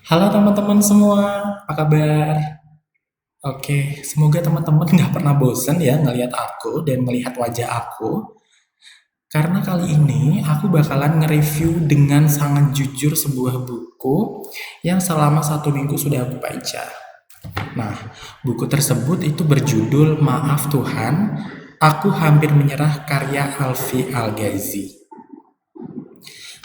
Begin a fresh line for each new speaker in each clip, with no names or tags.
Halo teman-teman semua, apa kabar? Oke, semoga teman-teman nggak pernah bosen ya ngelihat aku dan melihat wajah aku. Karena kali ini aku bakalan nge-review dengan sangat jujur sebuah buku yang selama 1 minggu sudah aku baca. Nah, buku tersebut itu berjudul Maaf Tuhan, Aku Hampir Menyerah karya Alfi Al-Ghazi.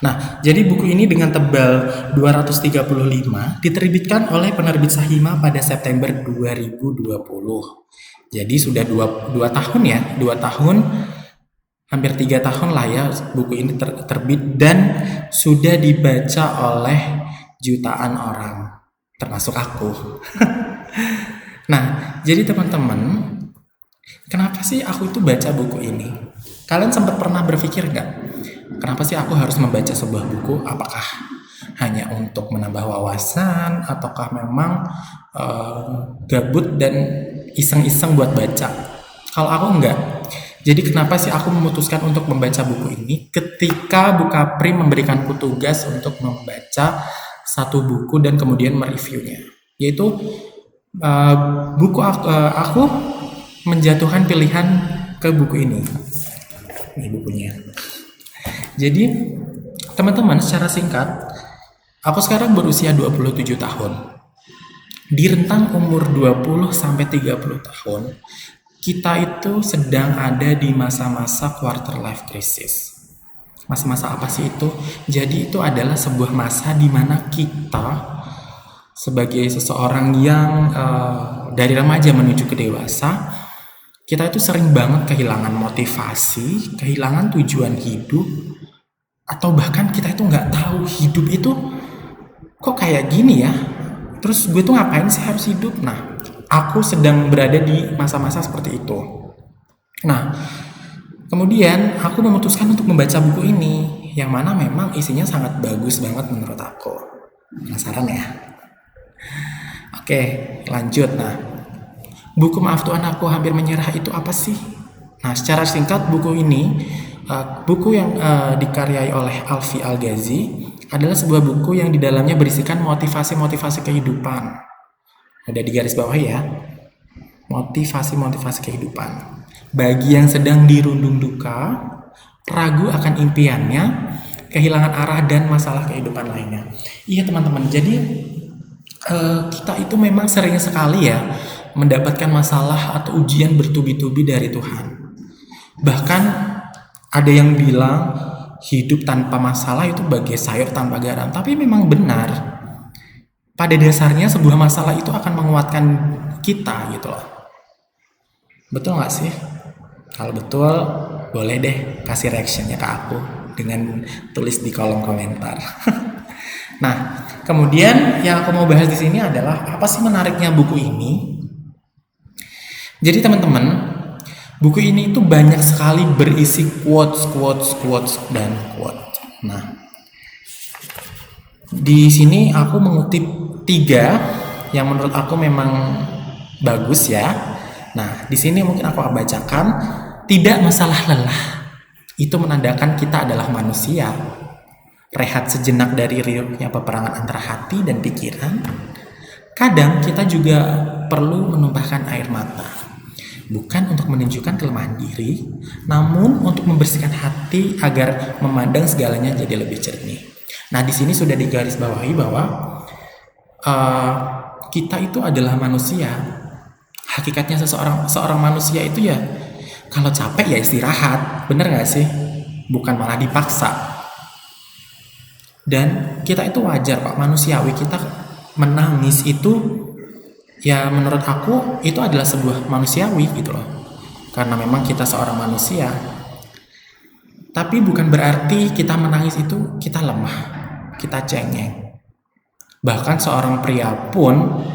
Nah, jadi buku ini dengan tebal 235 diterbitkan oleh penerbit Sahima pada September 2020. Jadi sudah dua tahun ya, 2 tahun, hampir 3 tahun lah ya buku ini terbit dan sudah dibaca oleh jutaan orang, termasuk aku. Nah, jadi teman-teman, kenapa sih aku itu baca buku ini? Kalian sempat pernah berpikir nggak? Kenapa sih aku harus membaca sebuah buku? Apakah hanya untuk menambah wawasan, ataukah memang gabut dan iseng-iseng buat baca? Kalau aku enggak. Jadi kenapa sih aku memutuskan untuk membaca buku ini? Ketika Bukapri memberikanku tugas untuk membaca satu buku dan kemudian mereviewnya, yaitu aku menjatuhkan pilihan ke buku ini. Ini bukunya. Jadi, teman-teman, secara singkat, aku sekarang berusia 27 tahun. Di rentang umur 20 sampai 30 tahun, kita itu sedang ada di masa-masa quarter life crisis. Masa-masa apa sih itu? Jadi itu adalah sebuah masa di mana kita sebagai seseorang yang dari remaja menuju ke dewasa, kita itu sering banget kehilangan motivasi, kehilangan tujuan hidup, atau bahkan kita itu nggak tahu hidup itu kok kayak gini ya. Terus gue tuh ngapain sih harus hidup? Nah, aku sedang berada di masa-masa seperti itu. Nah, kemudian aku memutuskan untuk membaca buku ini, yang mana memang isinya sangat bagus banget menurut aku. Penasaran ya? Oke, lanjut. Nah, buku Maaf Tuhan Aku Hampir Menyerah itu apa sih? Nah, secara singkat buku ini, buku yang dikaryai oleh Alfi Al-Ghazi adalah sebuah buku yang di dalamnya berisikan motivasi-motivasi kehidupan. Ada di garis bawah ya, motivasi-motivasi kehidupan. Bagi yang sedang dirundung duka, ragu akan impiannya, kehilangan arah dan masalah kehidupan lainnya. Iya teman-teman, jadi kita itu memang sering sekali ya mendapatkan masalah atau ujian bertubi-tubi dari Tuhan. Bahkan ada yang bilang hidup tanpa masalah itu bagai sayur tanpa garam. Tapi memang benar. Pada dasarnya sebuah masalah itu akan menguatkan kita gitu loh. Betul gak sih? Kalau betul, boleh deh kasih reactionnya ke aku dengan tulis di kolom komentar. Nah, kemudian yang aku mau bahas di sini adalah apa sih menariknya buku ini? Jadi teman-teman, buku ini itu banyak sekali berisi quotes, dan quote. Nah, di sini aku mengutip 3 yang menurut aku memang bagus ya. Nah, di sini mungkin aku akan bacakan. Tidak masalah lelah, itu menandakan kita adalah manusia. Rehat sejenak dari riuhnya peperangan antara hati dan pikiran. Kadang kita juga perlu menumpahkan air mata. Bukan untuk menunjukkan kelemahan diri, namun untuk membersihkan hati agar memandang segalanya jadi lebih jernih. Nah, di sini sudah digarisbawahi bahwa kita itu adalah manusia. Hakikatnya seorang manusia itu ya kalau capek ya istirahat, bener gak sih? Bukan malah dipaksa. Dan kita itu wajar Pak, manusiawi. Kita menangis itu ya menurut aku itu adalah sebuah manusiawi gitu loh. Karena memang kita seorang manusia. Tapi bukan berarti kita menangis itu kita lemah, kita cengeng. Bahkan seorang pria pun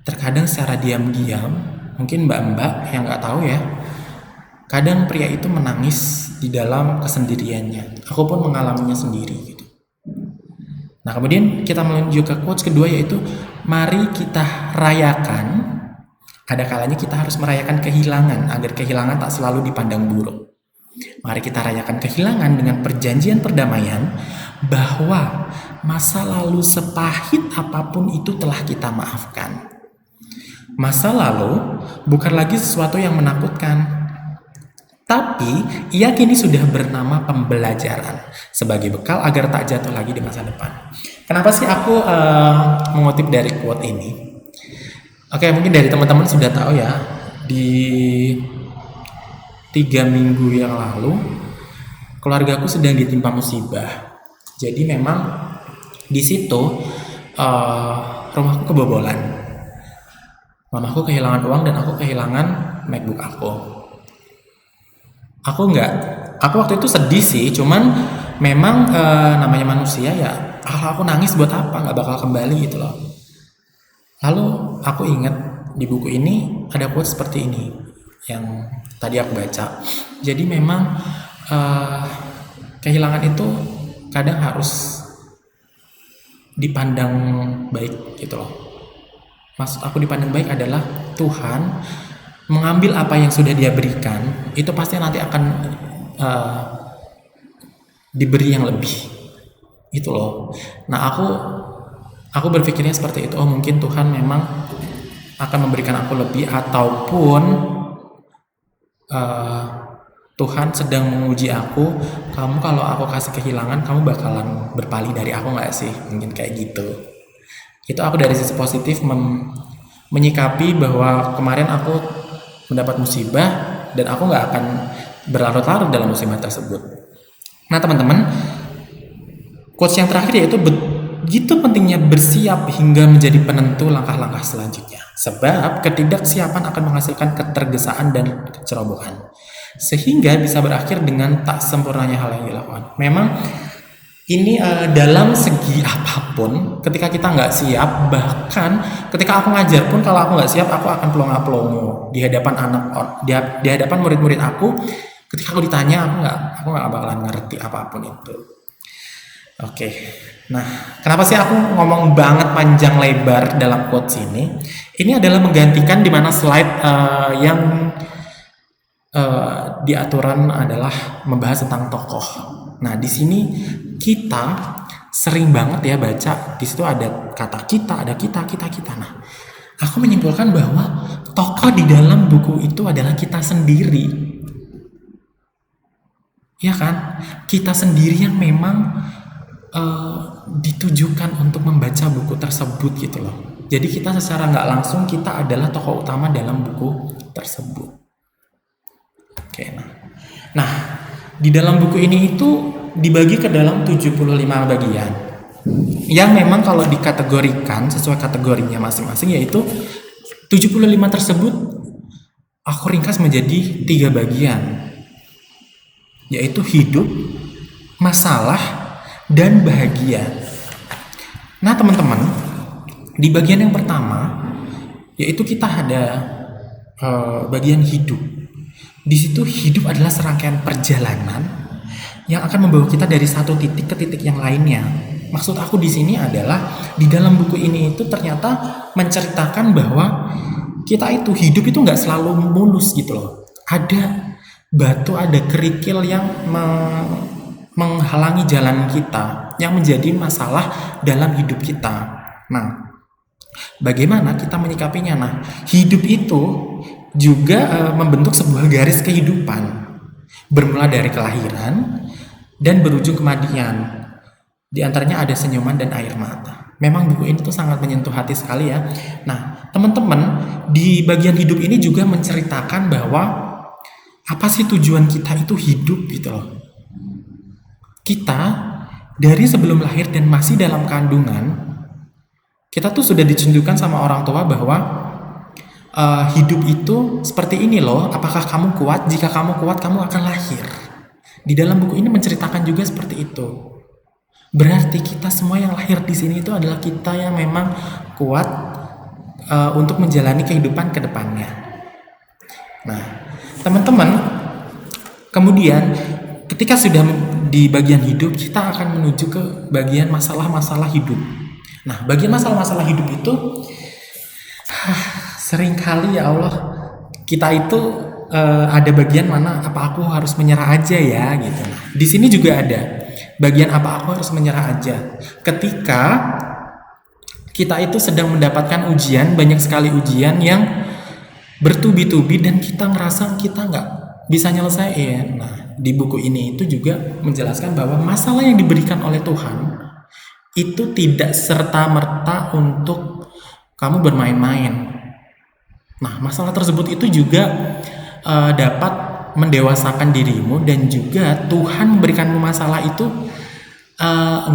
terkadang secara diam-diam, mungkin mbak-mbak yang gak tahu ya, kadang pria itu menangis di dalam kesendiriannya. Aku pun mengalaminya sendiri gitu. Nah, kemudian kita menuju ke quotes kedua, yaitu mari kita rayakan. Ada kalanya kita harus merayakan kehilangan agar kehilangan tak selalu dipandang buruk. Mari kita rayakan kehilangan dengan perjanjian perdamaian bahwa masa lalu sepahit apapun itu telah kita maafkan. Masa lalu bukan lagi sesuatu yang menakutkan, tapi ia kini sudah bernama pembelajaran sebagai bekal agar tak jatuh lagi di masa depan. Kenapa sih aku mengutip dari quote ini? Oke, mungkin dari teman-teman sudah tahu ya, di 3 minggu yang lalu keluargaku sedang ditimpa musibah. Jadi memang di situ rumahku kebobolan. Mamaku kehilangan uang dan aku kehilangan MacBook aku. Aku waktu itu sedih sih, cuman memang namanya manusia ya, kalau aku nangis buat apa, nggak bakal kembali gitu loh. Lalu aku ingat di buku ini ada quote seperti ini yang tadi aku baca. Jadi memang kehilangan itu kadang harus dipandang baik gitu loh. Maksud aku dipandang baik adalah Tuhan mengambil apa yang sudah Dia berikan, itu pasti nanti akan diberi yang lebih. Itu loh. Nah, aku berpikirnya seperti itu. Oh, mungkin Tuhan memang akan memberikan aku lebih, ataupun Tuhan sedang menguji aku. Kamu kalau aku kasih kehilangan, kamu bakalan berpaling dari aku nggak sih? Mungkin kayak gitu. Itu aku dari sisi positif menyikapi bahwa kemarin aku mendapat musibah dan aku nggak akan berlarut-larut dalam musibah tersebut. Nah teman-teman, quotes yang terakhir yaitu begitu pentingnya bersiap hingga menjadi penentu langkah-langkah selanjutnya. Sebab ketidaksiapan akan menghasilkan ketergesaan dan kecerobohan, sehingga bisa berakhir dengan tak sempurnanya hal yang dilakukan. Memang ini dalam segi apapun, ketika kita nggak siap, bahkan ketika aku ngajar pun kalau aku nggak siap, aku akan pelongo-pelongo di hadapan di hadapan murid-murid aku. Ketika aku ditanya, aku nggak bakalan ngerti apapun itu. Oke, nah kenapa sih aku ngomong banget panjang lebar dalam quotes ini? Ini adalah menggantikan di mana slide yang di aturan adalah membahas tentang tokoh. Nah, di sini kita sering banget ya baca, di situ ada kata kita, ada kita. Nah, aku menyimpulkan bahwa tokoh di dalam buku itu adalah kita sendiri. Ya kan? Kita sendiri yang memang ditujukan untuk membaca buku tersebut gitu loh. Jadi kita secara nggak langsung kita adalah tokoh utama dalam buku tersebut. Oke, nah di dalam buku ini itu dibagi ke dalam 75 bagian yang memang kalau dikategorikan sesuai kategorinya masing-masing, yaitu 75 tersebut aku ringkas menjadi 3 bagian, yaitu hidup, masalah, dan bahagia. Nah teman-teman, di bagian yang pertama yaitu kita ada bagian hidup. Di situ hidup adalah serangkaian perjalanan yang akan membawa kita dari satu titik ke titik yang lainnya. Maksud aku di sini adalah di dalam buku ini itu ternyata menceritakan bahwa kita itu hidup itu nggak selalu mulus gitu loh. Ada batu, ada kerikil yang menghalangi jalan kita, yang menjadi masalah dalam hidup kita. Nah, bagaimana kita menyikapinya? Nah, hidup itu juga membentuk sebuah garis kehidupan, bermula dari kelahiran dan berujung kematian. Di antaranya ada senyuman dan air mata. Memang buku ini tuh sangat menyentuh hati sekali ya. Nah, teman-teman, di bagian hidup ini juga menceritakan bahwa apa sih tujuan kita itu hidup gitu loh. Kita dari sebelum lahir dan masih dalam kandungan, kita tuh sudah ditunjukkan sama orang tua bahwa hidup itu seperti ini loh. Apakah kamu kuat? Jika kamu kuat, kamu akan lahir. Di dalam buku ini menceritakan juga seperti itu. Berarti kita semua yang lahir di sini itu adalah kita yang memang kuat untuk menjalani kehidupan ke depannya. Nah, teman-teman, kemudian ketika sudah di bagian hidup, kita akan menuju ke bagian masalah-masalah hidup. Nah, bagian masalah-masalah hidup itu seringkali ya Allah, kita itu ada bagian mana apa aku harus menyerah aja ya gitu. Nah, di sini juga ada Bagian apa aku harus menyerah aja? Ketika kita itu sedang mendapatkan ujian, banyak sekali ujian yang bertubi-tubi dan kita ngerasa kita nggak bisa nyelesain. Nah, di buku ini itu juga menjelaskan bahwa masalah yang diberikan oleh Tuhan itu tidak serta-merta untuk kamu bermain-main. Nah, masalah tersebut itu juga dapat mendewasakan dirimu, dan juga Tuhan memberikanmu masalah itu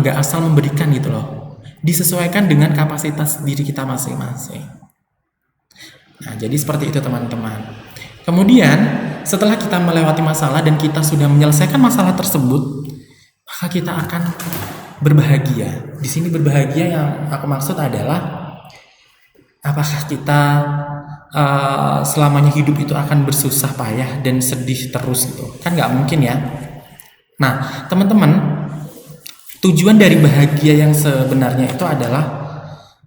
nggak asal memberikan gitu loh. Disesuaikan dengan kapasitas diri kita masing-masing. Nah, jadi seperti itu teman-teman. Kemudian setelah kita melewati masalah dan kita sudah menyelesaikan masalah tersebut, maka kita akan berbahagia. Di sini berbahagia yang aku maksud adalah apakah kita selamanya hidup itu akan bersusah payah dan sedih terus gitu? Kan nggak mungkin ya. Nah, teman-teman, tujuan dari bahagia yang sebenarnya itu adalah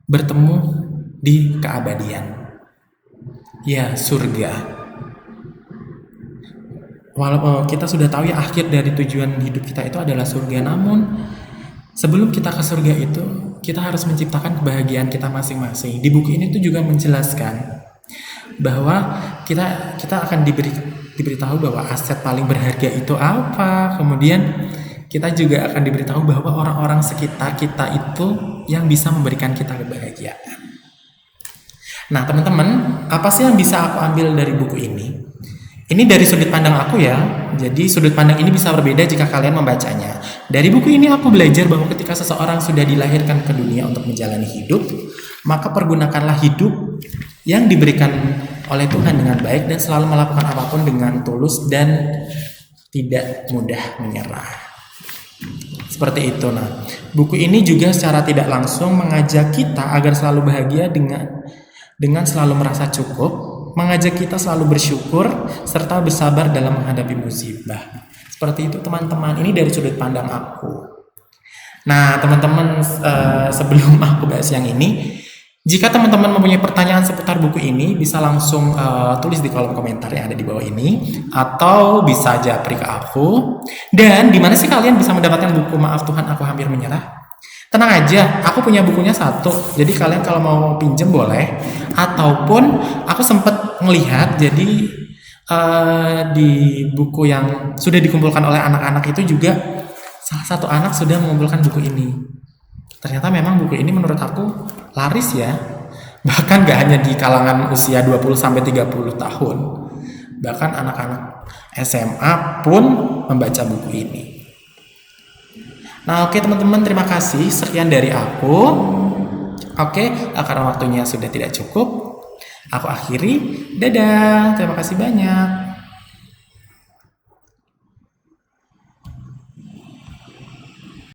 bertemu di keabadian. Ya, surga. Walaupun kita sudah tahu ya akhir dari tujuan hidup kita itu adalah surga, namun sebelum kita ke surga itu kita harus menciptakan kebahagiaan kita masing-masing. Di buku ini tuh juga menjelaskan bahwa kita akan diberitahu bahwa aset paling berharga itu apa. Kemudian kita juga akan diberitahu bahwa orang-orang sekitar kita itu yang bisa memberikan kita kebahagiaan. Nah, teman-teman, apa sih yang bisa aku ambil dari buku ini? Ini dari sudut pandang aku ya. Jadi sudut pandang ini bisa berbeda jika kalian membacanya. Dari buku ini aku belajar bahwa ketika seseorang sudah dilahirkan ke dunia untuk menjalani hidup, maka pergunakanlah hidup yang diberikan oleh Tuhan dengan baik dan selalu melakukan apapun dengan tulus dan tidak mudah menyerah. Seperti itu. Nah, buku ini juga secara tidak langsung mengajak kita agar selalu bahagia dengan selalu merasa cukup, mengajak kita selalu bersyukur, serta bersabar dalam menghadapi musibah. Seperti itu teman-teman, ini dari sudut pandang aku. Nah teman-teman, sebelum aku bahas yang ini, jika teman-teman mempunyai pertanyaan seputar buku ini, bisa langsung tulis di kolom komentar yang ada di bawah ini, atau bisa japri ke aku. Dan di mana sih kalian bisa mendapatkan buku Maaf Tuhan Aku Hampir Menyerah? Tenang aja, aku punya bukunya satu. Jadi kalian kalau mau pinjem boleh. Ataupun aku sempat ngelihat, jadi di buku yang sudah dikumpulkan oleh anak-anak itu juga salah satu anak sudah mengumpulkan buku ini. Ternyata memang buku ini menurut aku laris ya. Bahkan gak hanya di kalangan usia 20-30 tahun. Bahkan anak-anak SMA pun membaca buku ini. Nah, oke teman-teman, terima kasih. Sekian dari aku. Oke, karena waktunya sudah tidak cukup, aku akhiri. Dadah, terima kasih banyak.